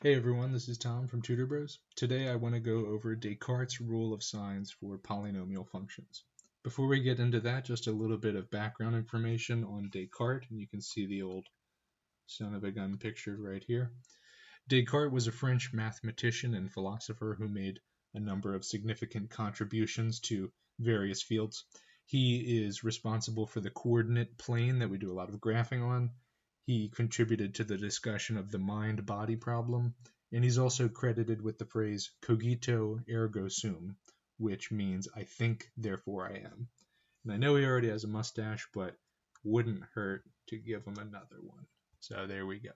Hey everyone, this is Tom from Tutor Bros. Today I want to go over Descartes' rule of signs for polynomial functions. Before we get into that, just a little bit of background information on Descartes, and you can see the old son of a gun pictured right here. Descartes was a French mathematician and philosopher who made a number of significant contributions to various fields. He is responsible for the coordinate plane that we do a lot of graphing on. He contributed to the discussion of the mind-body problem, and he's also credited with the phrase cogito ergo sum, which means I think, therefore I am. And I know he already has a mustache, but wouldn't hurt to give him another one. So there we go.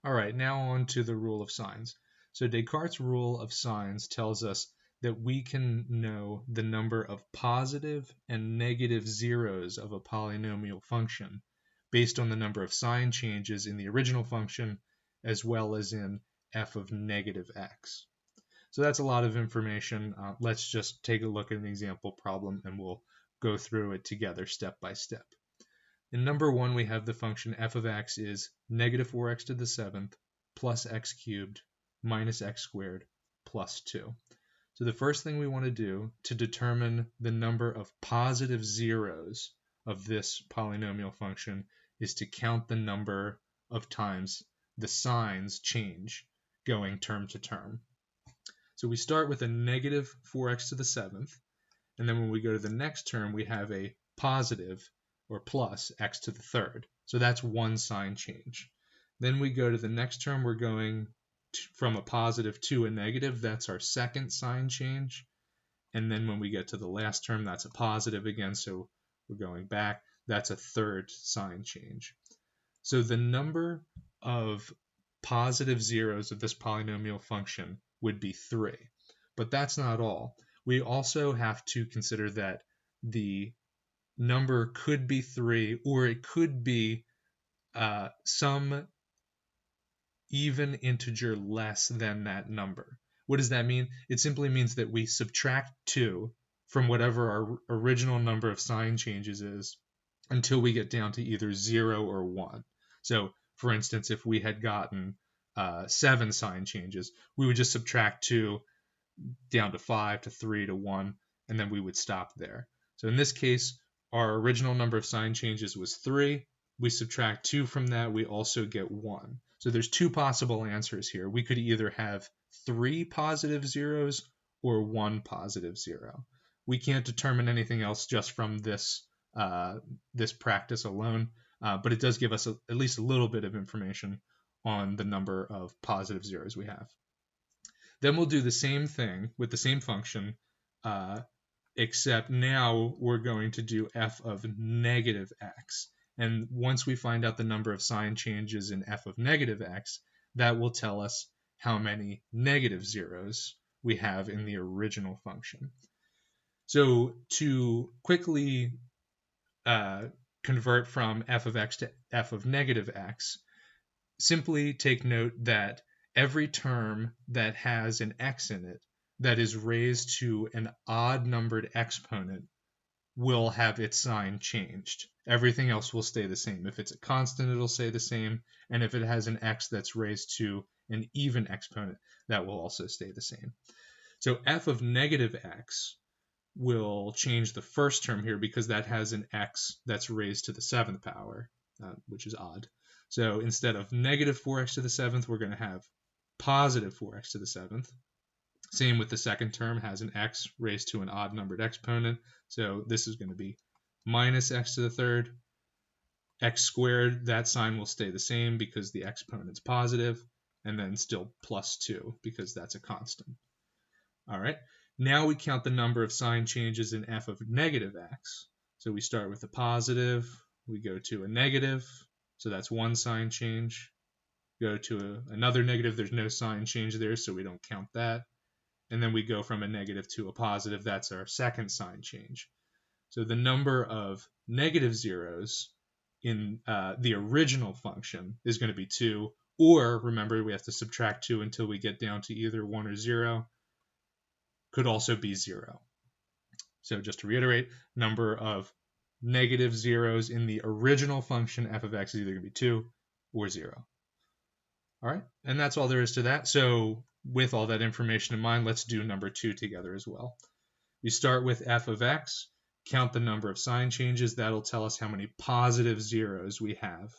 All right, now on to the rule of signs. So Descartes' rule of signs tells us that we can know the number of positive and negative zeros of a polynomial function based on the number of sign changes in the original function as well as in f of negative x. So that's a lot of information. Let's just take a look at an example problem and we'll go through it together step by step. In number 1, we have the function f of x is negative 4x to the 7th plus x cubed minus x squared plus 2. So the first thing we want to do to determine the number of positive zeros of this polynomial function is to count the number of times the signs change going term to term. So we start with a negative 4x to the 7th, and then when we go to the next term, we have a positive or plus x to the 3rd. So that's one sign change. Then we go to the next term, we're going from a positive to a negative. That's our second sign change. And then when we get to the last term, that's a positive again. So we're going back. That's a third sign change. So the number of positive zeros of this polynomial function would be 3. But that's not all. We also have to consider that the number could be 3 or it could be some even integer less than that number. What does that mean? It simply means that we subtract 2 from whatever our original number of sign changes is until we get down to either 0 or 1. So, for instance, if we had gotten 7 sign changes, we would just subtract 2 down to 5 to 3 to 1, and then we would stop there. So in this case, our original number of sign changes was 3. We subtract 2 from that, we also get 1. So there's two possible answers here. We could either have 3 positive zeros or 1 positive zero. We can't determine anything else just from this practice alone, but it does give us at least a little bit of information on the number of positive zeros we have. Then we'll do the same thing with the same function, except now we're going to do f of negative x. And once we find out the number of sign changes in f of negative x, that will tell us how many negative zeros we have in the original function. So to quickly convert from f of x to f of negative x, simply take note that every term that has an x in it that is raised to an odd numbered exponent will have its sign changed. Everything else will stay the same. If it's a constant, it'll stay the same. And if it has an x that's raised to an even exponent, that will also stay the same. So f of negative x will change the first term here because that has an x that's raised to the 7th power, which is odd. So instead of negative 4x to the 7th, we're going to have positive 4x to the 7th. Same with the second term, has an x raised to an odd numbered exponent. So this is going to be minus x to the 3rd. X squared, that sign will stay the same because the exponent's positive, and then still plus 2 because that's a constant. All right, now we count the number of sign changes in f of negative x. So we start with a positive, we go to a negative, so that's one sign change. Go to another negative, there's no sign change there, so we don't count that. And then we go from a negative to a positive, that's our second sign change. So the number of negative zeros in the original function is going to be 2, or remember we have to subtract 2 until we get down to either 1 or 0, could also be 0. So just to reiterate, number of negative zeros in the original function f of x is either going to be 2 or 0. All right, and that's all there is to that. So with all that information in mind, let's do number 2 together as well. We start with f of x, count the number of sign changes. That'll tell us how many positive zeros we have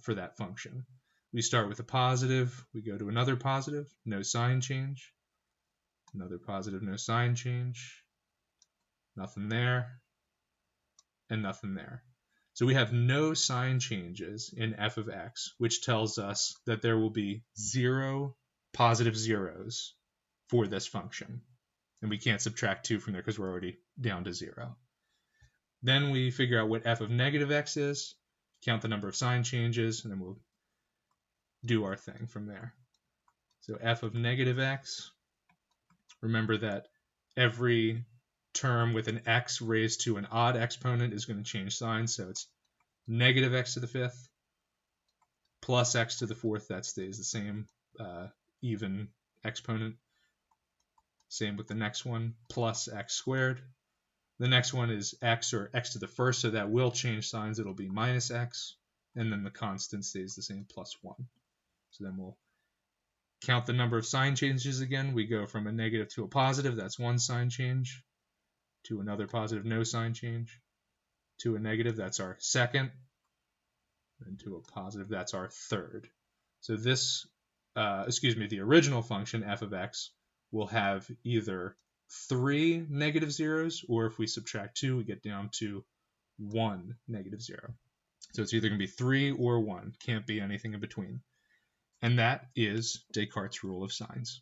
for that function. We start with a positive, we go to another positive, no sign change, another positive, no sign change, nothing there, and nothing there. So we have no sign changes in f of x, which tells us that there will be 0 positive zeros for this function. And we can't subtract 2 from there because we're already down to 0. Then we figure out what f of negative x is, count the number of sign changes, and then we'll do our thing from there. So f of negative x, remember that every term with an x raised to an odd exponent is going to change signs, so it's negative x to the fifth plus x to the fourth, that stays the same, even exponent. Same with the next one, plus x squared. The next one is x or x to the first, so that will change signs. It'll be minus x, and then the constant stays the same, plus 1. So then we'll count the number of sign changes again. We go from a negative to a positive, that's 1 sign change, to another positive, no sign change, to a negative, that's our second, and to a positive, that's our third. So this, the original function f of x will have either 3 negative zeros, or if we subtract 2, we get down to 1 negative 0. So it's either going to be 3 or 1. Can't be anything in between. And that is Descartes' rule of signs.